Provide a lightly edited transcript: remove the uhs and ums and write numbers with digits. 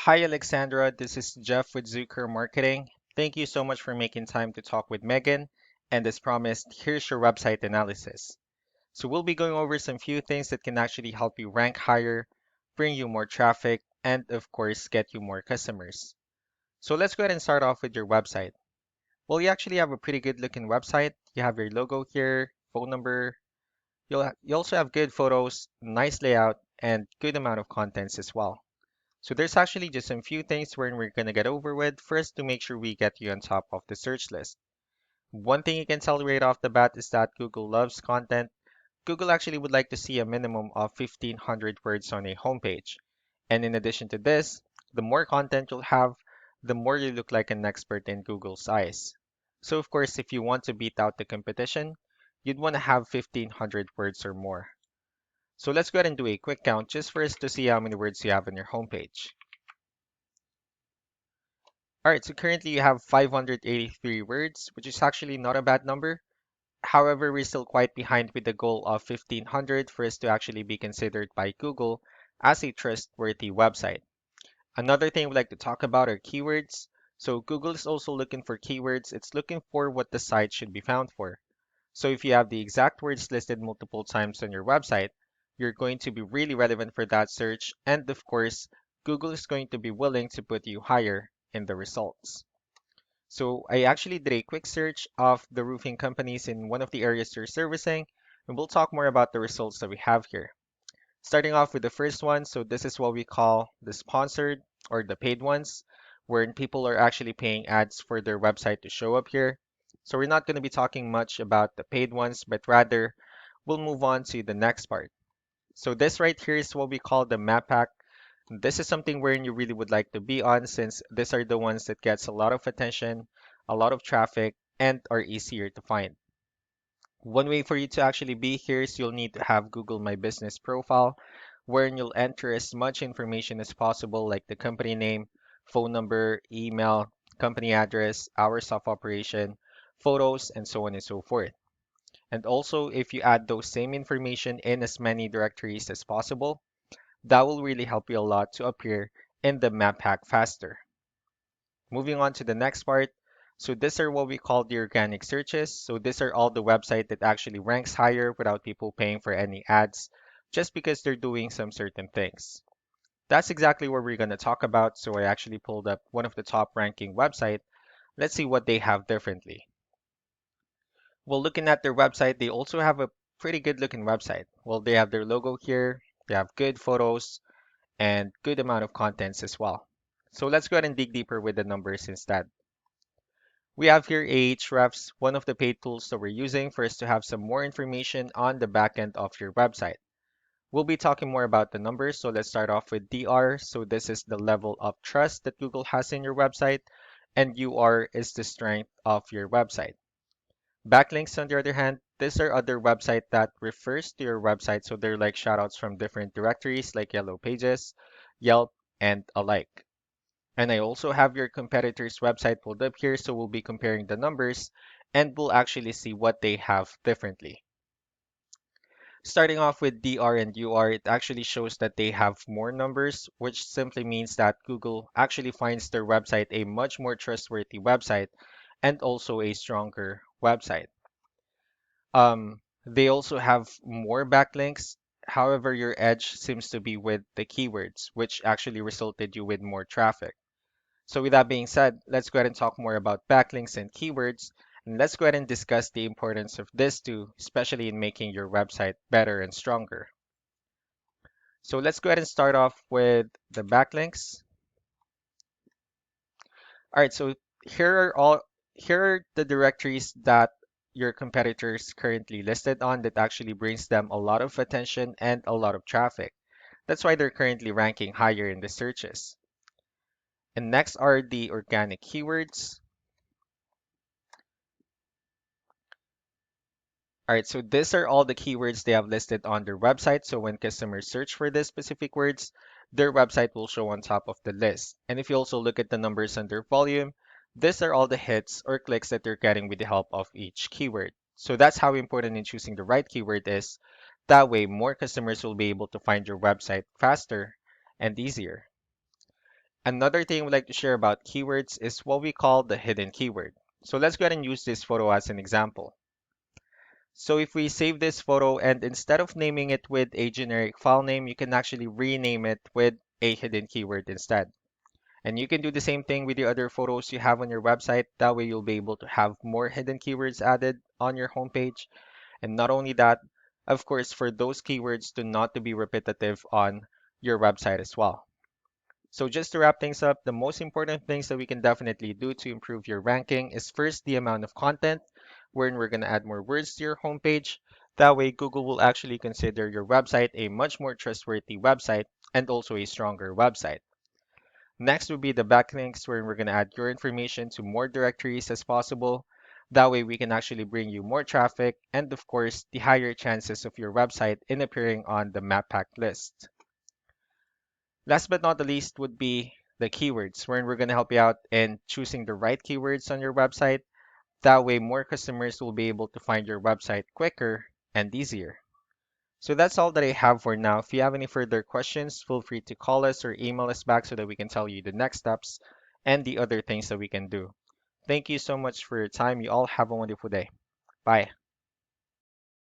Hi, Alexandra. This is Jeff with Zucker Marketing. Thank you so much for making time to talk with Megan. And as promised, here's your website analysis. So we'll be going over some few things that can actually help you rank higher, bring you more traffic, and of course, get you more customers. So let's go ahead and start off with your website. Well, you actually have a pretty good looking website. You have your logo here, phone number. You also have good photos, nice layout, and good amount of contents as well. So there's actually just some few things we're going to get over with first to make sure we get you on top of the search list. One thing you can tell right off the bat is that Google loves content. Google actually would like to see a minimum of 1,500 words on a homepage. And in addition to this, the more content you'll have, the more you look like an expert in Google's eyes. So of course, if you want to beat out the competition, you'd want to have 1,500 words or more. So let's go ahead and do a quick count just for us to see how many words you have on your homepage. All right, so currently you have 583 words, which is actually not a bad number. However, we're still quite behind with the goal of 1500 for us to actually be considered by Google as a trustworthy website. Another thing we'd like to talk about are keywords. So Google is also looking for keywords. It's looking for what the site should be found for. So if you have the exact words listed multiple times on your website, you're going to be really relevant for that search. And of course, Google is going to be willing to put you higher in the results. So I actually did a quick search of the roofing companies in one of the areas they're servicing, and we'll talk more about the results that we have here. Starting off with the first one, so this is what we call the sponsored or the paid ones, wherein people are actually paying ads for their website to show up here. So we're not going to be talking much about the paid ones, but rather we'll move on to the next part. So this right here is what we call the map pack. This is something wherein you really would like to be on since these are the ones that gets a lot of attention, a lot of traffic, and are easier to find. One way for you to actually be here is you'll need to have Google My Business profile, wherein you'll enter as much information as possible, like the company name, phone number, email, company address, hours of operation, photos, and so on and so forth. And also, if you add those same information in as many directories as possible, that will really help you a lot to appear in the map pack faster. Moving on to the next part. So these are what we call the organic searches. So these are all the website that actually ranks higher without people paying for any ads, just because they're doing some certain things. That's exactly what we're going to talk about. So I actually pulled up one of the top ranking website. Let's see what they have differently. Well, looking at their website, they also have a pretty good looking website. Well, they have their logo here. They have good photos and good amount of contents as well. So let's go ahead and dig deeper with the numbers instead. We have here Ahrefs, one of the paid tools that we're using for us to have some more information on the backend of your website. We'll be talking more about the numbers, so let's start off with DR. So this is the level of trust that Google has in your website, and UR is the strength of your website. Backlinks, on the other hand, these are other website that refers to your website, so they're like shoutouts from different directories like Yellow Pages, Yelp, and alike. And I also have your competitor's website pulled up here, so we'll be comparing the numbers and we'll actually see what they have differently. Starting off with DR and UR, it actually shows that they have more numbers, which simply means that Google actually finds their website a much more trustworthy website and also a stronger website. They also have more backlinks. However, your edge seems to be with the keywords, which actually resulted you with more traffic. So with that being said, let's go ahead and talk more about backlinks and keywords. And let's go ahead and discuss the importance of this too, especially in making your website better and stronger. So let's go ahead and start off with the backlinks. All right, so here are all here are the directories that your competitors currently listed on that actually brings them a lot of attention and a lot of traffic. That's why they're currently ranking higher in the searches. And next are the organic keywords. All right, so these are all the keywords they have listed on their website. So when customers search for these specific words, their website will show on top of the list. And if you also look at the numbers under volume, these are all the hits or clicks that they're getting with the help of each keyword. So that's how important in choosing the right keyword is. That way, more customers will be able to find your website faster and easier. Another thing we'd like to share about keywords is what we call the hidden keyword. So let's go ahead and use this photo as an example. So if we save this photo and instead of naming it with a generic file name, you can actually rename it with a hidden keyword instead. And you can do the same thing with the other photos you have on your website. That way you'll be able to have more hidden keywords added on your homepage. And not only that, of course, for those keywords to not to be repetitive on your website as well. So just to wrap things up, the most important things that we can definitely do to improve your ranking is first the amount of content, wherein we're going to add more words to your homepage. That way, Google will actually consider your website a much more trustworthy website and also a stronger website. Next would be the backlinks, where we're going to add your information to more directories as possible. That way, we can actually bring you more traffic and, of course, the higher chances of your website in appearing on the map pack list. Last but not the least would be the keywords, wherein we're going to help you out in choosing the right keywords on your website. That way, more customers will be able to find your website quicker and easier. So that's all that I have for now. If you have any further questions, feel free to call us or email us back so that we can tell you the next steps and the other things that we can do. Thank you so much for your time. You all have a wonderful day. Bye.